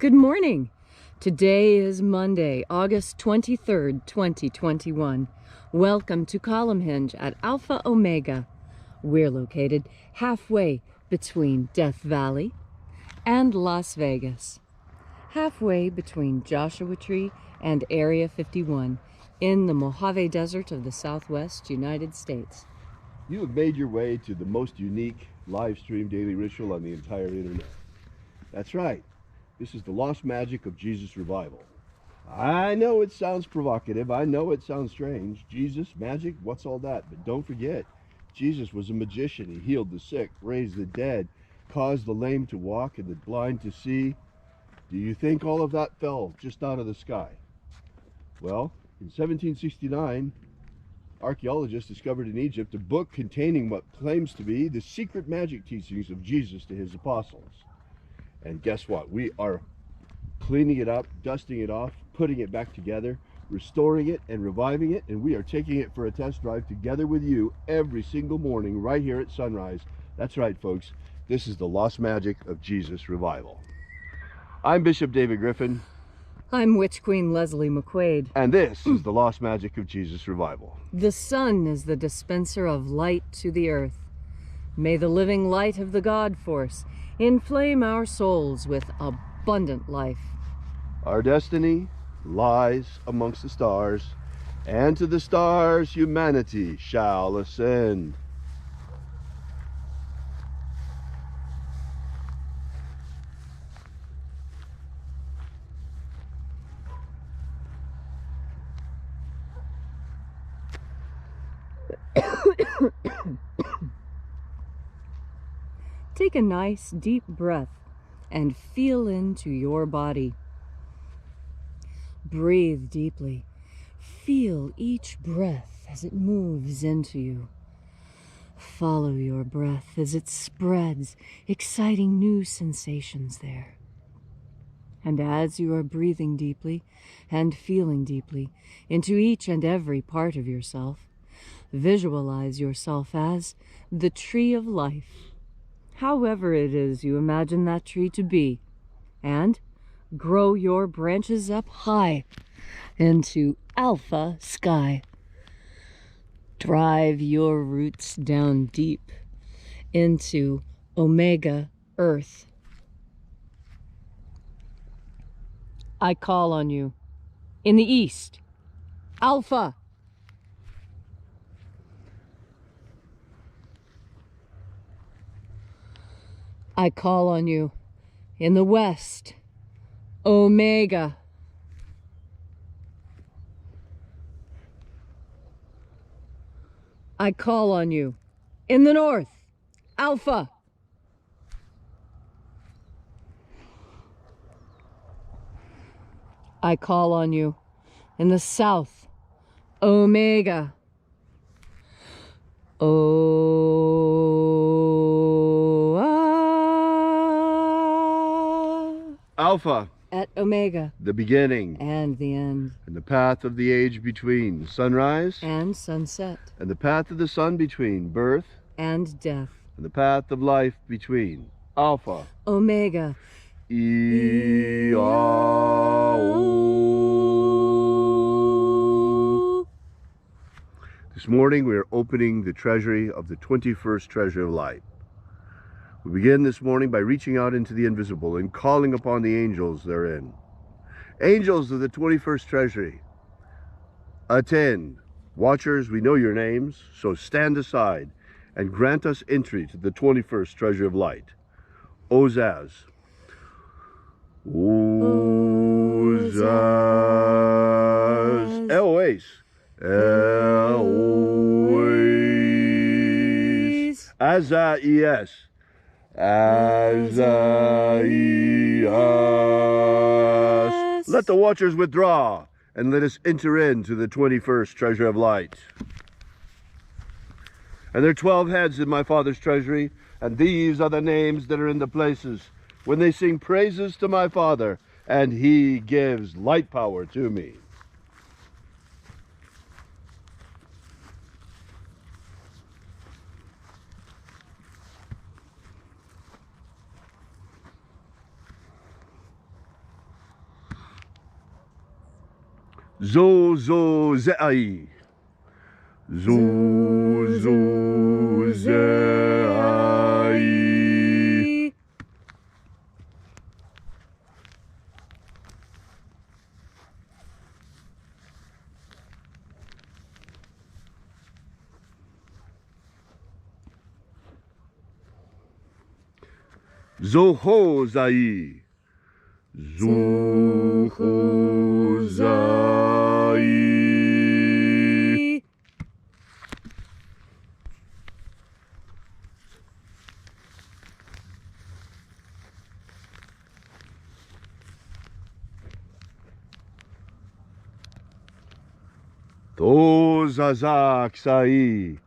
Good morning. Today is Monday, August 23rd, 2021. Welcome to Column Hinge at Alpha Omega. We're located halfway between Death Valley and Las Vegas. Halfway between Joshua Tree and Area 51 in the Mojave Desert of the Southwest United States. You have made your way to the most unique live stream daily ritual on the entire internet. That's right. This is the lost magic of Jesus revival. I know it sounds provocative. I know it sounds strange. Jesus, magic, what's all that? But don't forget, Jesus was a magician. He healed the sick, raised the dead, caused the lame to walk and the blind to see. Do you think all of that fell just out of the sky? Well, in 1769, archaeologists discovered in Egypt a book containing what claims to be the secret magic teachings of Jesus to his apostles. And guess what? We are cleaning it up, dusting it off, putting it back together, restoring it and reviving it, and we are taking it for a test drive together with you every single morning right here at sunrise. That's right, folks. This is the lost magic of Jesus revival. I'm Bishop David Griffin. I'm Witch Queen Leslie McQuade. And this is the lost magic of Jesus revival. The sun is the dispenser of light to the earth. May the living light of the God Force inflame our souls with abundant life. Our destiny lies amongst the stars, and to the stars humanity shall ascend. Take a nice deep breath and feel into your body. Breathe deeply. Feel each breath as it moves into you. Follow your breath as it spreads, exciting new sensations there. And as you are breathing deeply and feeling deeply into each and every part of yourself, visualize yourself as the tree of life, however it is you imagine that tree to be, and grow your branches up high into alpha sky. Drive your roots down deep into omega earth. I call on you in the east, alpha. I call on you in the west, omega. I call on you in the north, alpha. I call on you in the south, omega. Alpha. At omega. The beginning. And the end. And the path of the age between sunrise. And sunset. And the path of the sun between birth. And death. And the path of life between Alpha. Omega. This morning we are opening the treasury of the 21st treasure of light. We begin this morning by reaching out into the invisible and calling upon the angels therein. Angels of the 21st treasury, attend. Watchers, we know your names, so stand aside and grant us entry to the 21st treasure of light. Ozaz. Ozaz. Eloise. Eloise. Azaias. Azaias. Let the watchers withdraw and let us enter into the 21st treasure of light. And there are 12 heads in my Father's treasury, and these are the names that are in the places when they sing praises to my Father, and he gives light power to me. Zo zo zeai. Zo zo zeai. Zo ho zai. Zo ho zai. To zazak sai.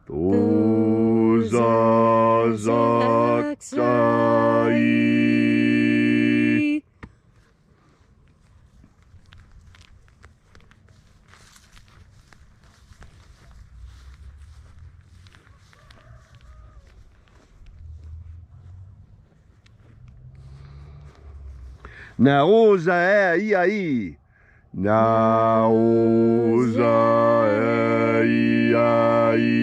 To zazak sai. Naoza e ai. Naoza e ai.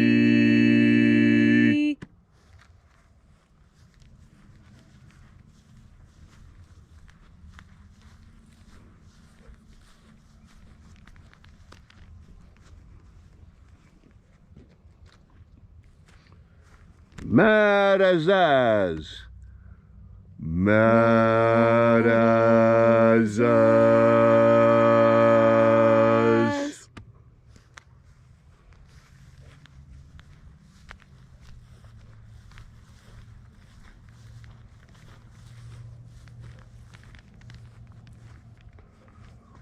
Marazaz. Marazaz.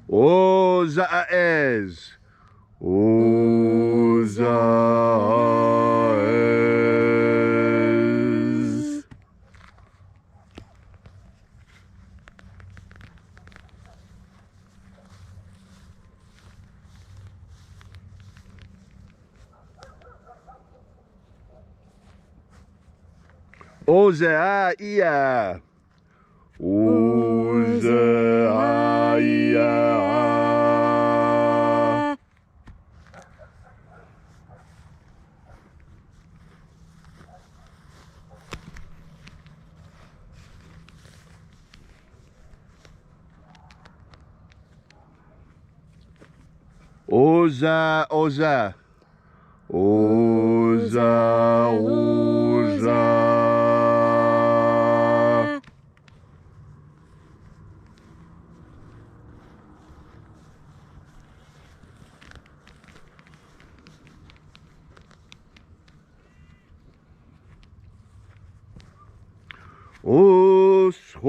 Ozaez. Ozaez. Ozeaia. Ozeaia. Oza, oza. Oza, oza.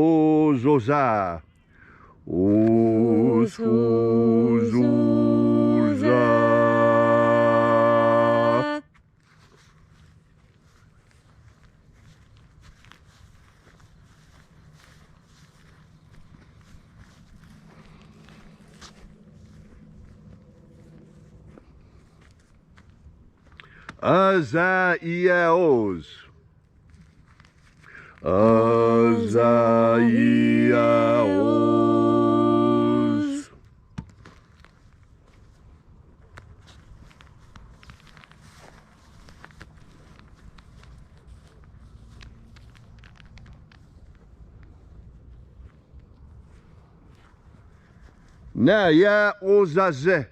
Oshozoza. Oshozoza. Azaiaos. Azaiaos. Naya ozaze.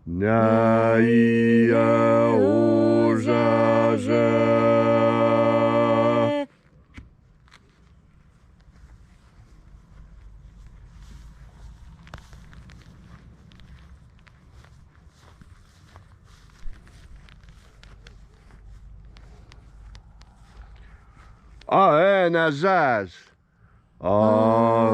Naya ozaze. Aenazaz. Aenazaz.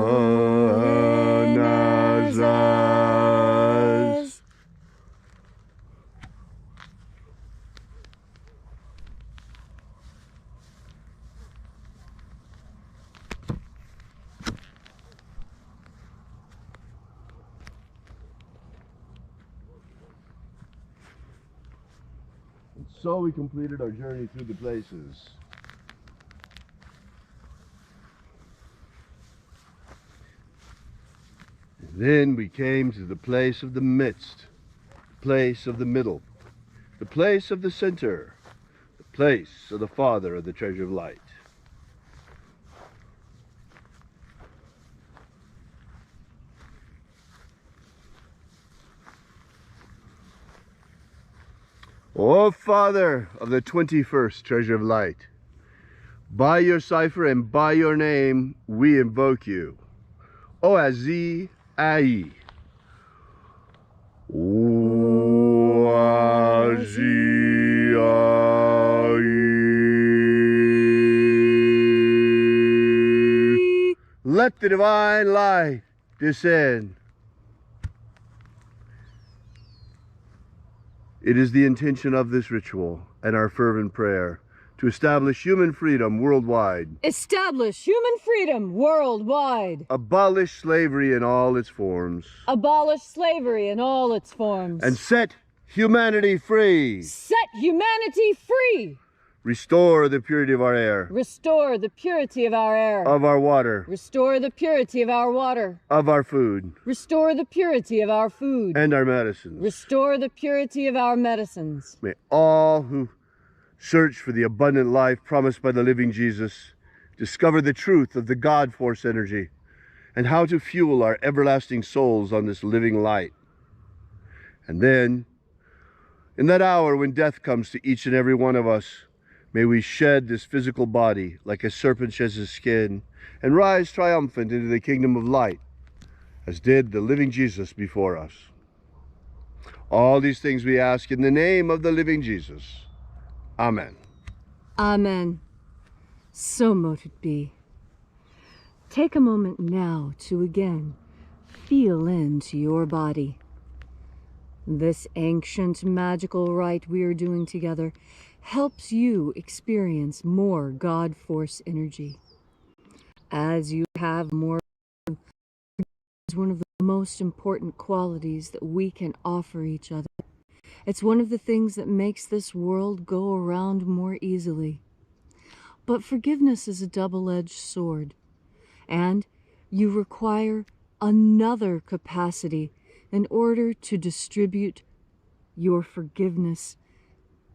So we completed our journey through the places. Then we came to the place of the midst, the place of the middle, the place of the center, the place of the Father of the treasure of light. O Father of the 21st treasure of light, by your cipher and by your name we invoke you. O Azi Ai. O Azi Ai. Let the divine light descend. It is the intention of this ritual and our fervent prayer to establish human freedom worldwide. Establish human freedom worldwide. Abolish slavery in all its forms. Abolish slavery in all its forms. And set humanity free. Set humanity free. Restore the purity of our air. Restore the purity of our air. Of our water. Restore the purity of our water. Of our food. Restore the purity of our food. And our medicines. Restore the purity of our medicines. May all who search for the abundant life promised by the living Jesus discover the truth of the God force energy and how to fuel our everlasting souls on this living light. And then, in that hour when death comes to each and every one of us, may we shed this physical body like a serpent sheds his skin and rise triumphant into the kingdom of light, as did the living Jesus before us. All these things we ask in the name of the living Jesus. Amen. Amen. So mote it be. Take a moment now to again feel into your body. This ancient magical rite we are doing together helps you experience more God force energy. As you have more, is one of the most important qualities that we can offer each other. It's one of the things that makes this world go around more easily. But forgiveness is a double-edged sword, and you require another capacity in order to distribute your forgiveness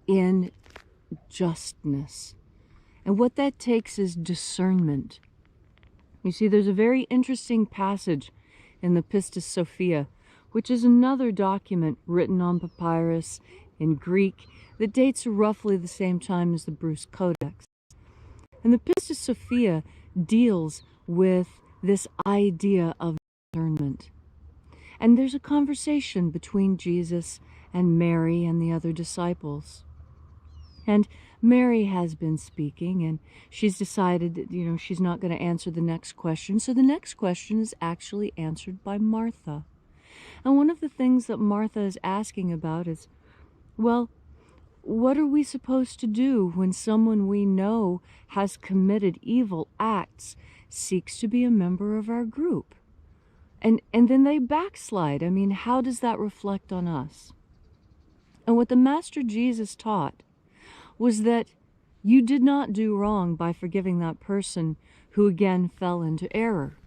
in justness. And what that takes is discernment. You see, there's a very interesting passage in the Pistis Sophia, which is another document written on papyrus in Greek that dates roughly the same time as the Bruce Codex. And the Pistis Sophia deals with this idea of discernment. And there's a conversation between Jesus and Mary and the other disciples. And Mary has been speaking, and she's decided that, she's not going to answer the next question. So the next question is actually answered by Martha. And one of the things that Martha is asking about is, well, what are we supposed to do when someone we know has committed evil acts seeks to be a member of our group? And then they backslide. I mean, how does that reflect on us? And what the Master Jesus taught was that you did not do wrong by forgiving that person who again fell into error.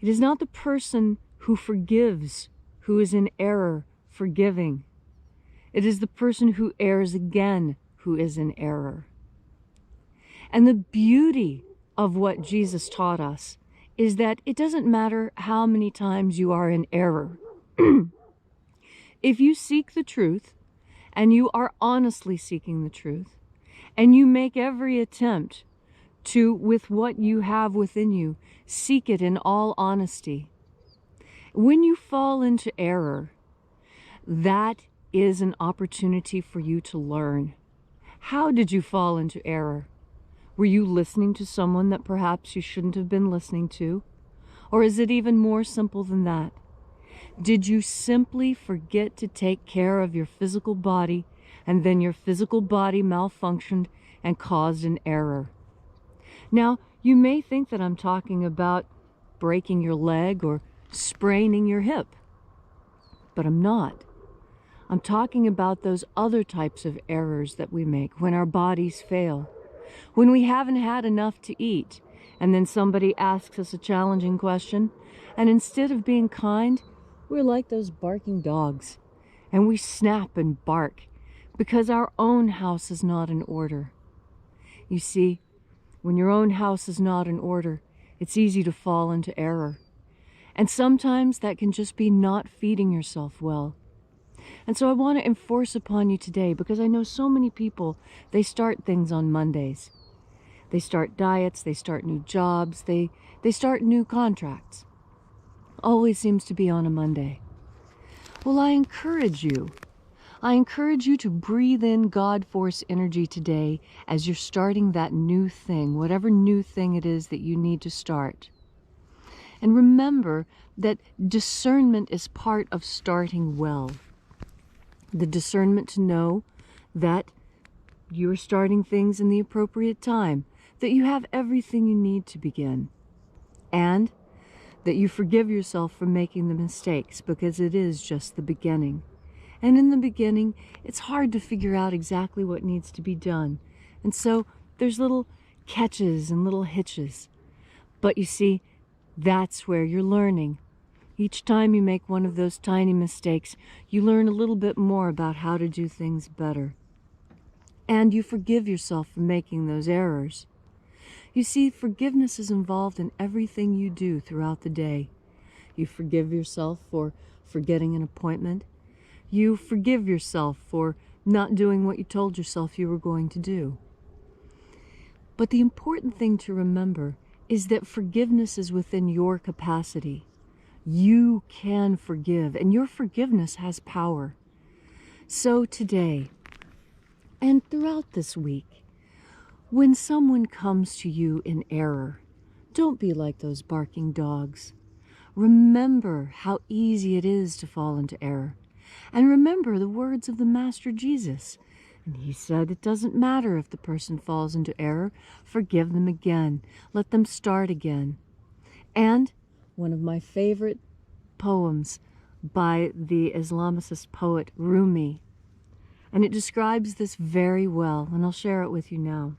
It is not the person who forgives who is in error forgiving. It is the person who errs again who is in error. And the beauty of what Jesus taught us is that it doesn't matter how many times you are in error. If you seek the truth, and you are honestly seeking the truth, and you make every attempt to, with what you have within you, seek it in all honesty, when you fall into error, that is an opportunity for you to learn. How did you fall into error? Were you listening to someone that perhaps you shouldn't have been listening to? Or is it even more simple than that? Did you simply forget to take care of your physical body, and then your physical body malfunctioned and caused an error? Now, you may think that I'm talking about breaking your leg or spraining your hip, but I'm not. I'm talking about those other types of errors that we make when our bodies fail. When we haven't had enough to eat, and then somebody asks us a challenging question, and instead of being kind, we're like those barking dogs, and we snap and bark because our own house is not in order. You see, when your own house is not in order, it's easy to fall into error. And sometimes that can just be not feeding yourself well. And so I want to enforce upon you today, because I know so many people, they start things on Mondays. They start diets, they start new jobs, they start new contracts. Always seems to be on a Monday. Well, I encourage you to breathe in God force energy today as you're starting that new thing, whatever new thing it is that you need to start. And remember that discernment is part of starting well. The discernment to know that you're starting things in the appropriate time, that you have everything you need to begin, and that you forgive yourself for making the mistakes, because it is just the beginning. And in the beginning, it's hard to figure out exactly what needs to be done. And so there's little catches and little hitches. But you see, that's where you're learning. Each time you make one of those tiny mistakes, you learn a little bit more about how to do things better. And you forgive yourself for making those errors. You see, forgiveness is involved in everything you do throughout the day. You forgive yourself for forgetting an appointment. You forgive yourself for not doing what you told yourself you were going to do. But the important thing to remember is that forgiveness is within your capacity. You can forgive, and your forgiveness has power. So today, and throughout this week, when someone comes to you in error, don't be like those barking dogs. Remember how easy it is to fall into error. And remember the words of the Master Jesus. And he said, it doesn't matter if the person falls into error, forgive them again. Let them start again. And one of my favorite poems by the Islamicist poet Rumi. And it describes this very well, and I'll share it with you now.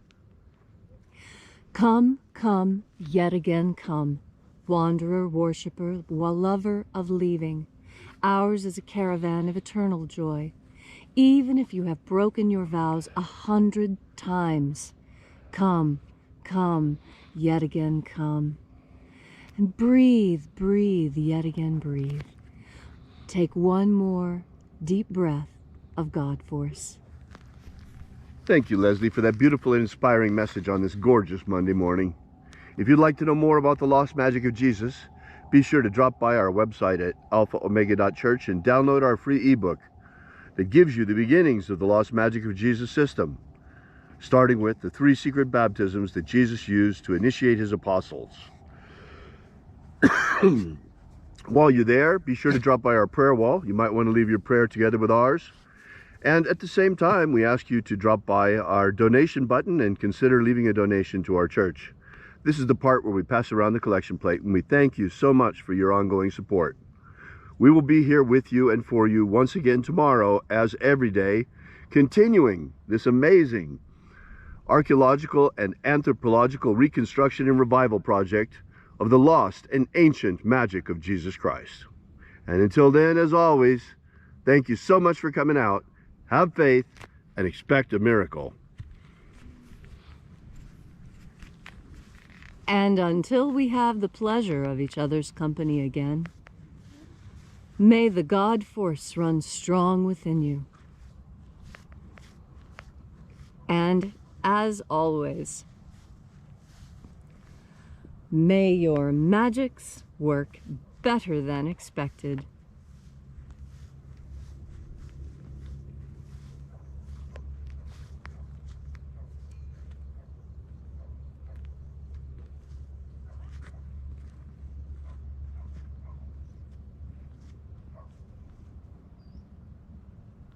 Come, come, yet again come, wanderer, worshipper, lover of leaving. Ours is a caravan of eternal joy, even if you have broken your vows 100 times. Come, come, yet again come. And breathe, breathe, yet again breathe. Take one more deep breath of God force. Thank you, Leslie, for that beautiful and inspiring message on this gorgeous Monday morning. If you'd like to know more about the lost magic of Jesus, be sure to drop by our website at alphaomega.church and download our free ebook that gives you the beginnings of the lost magic of Jesus system, starting with the 3 secret baptisms that Jesus used to initiate his apostles. While you're there, be sure to drop by our prayer wall. You might want to leave your prayer together with ours. And at the same time, we ask you to drop by our donation button and consider leaving a donation to our church. This is the part where we pass around the collection plate, and we thank you so much for your ongoing support. We will be here with you and for you once again tomorrow, as every day, continuing this amazing archaeological and anthropological reconstruction and revival project of the lost and ancient magic of Jesus Christ. And until then, as always, thank you so much for coming out. Have faith and expect a miracle. And until we have the pleasure of each other's company again, may the God force run strong within you. And as always, may your magics work better than expected.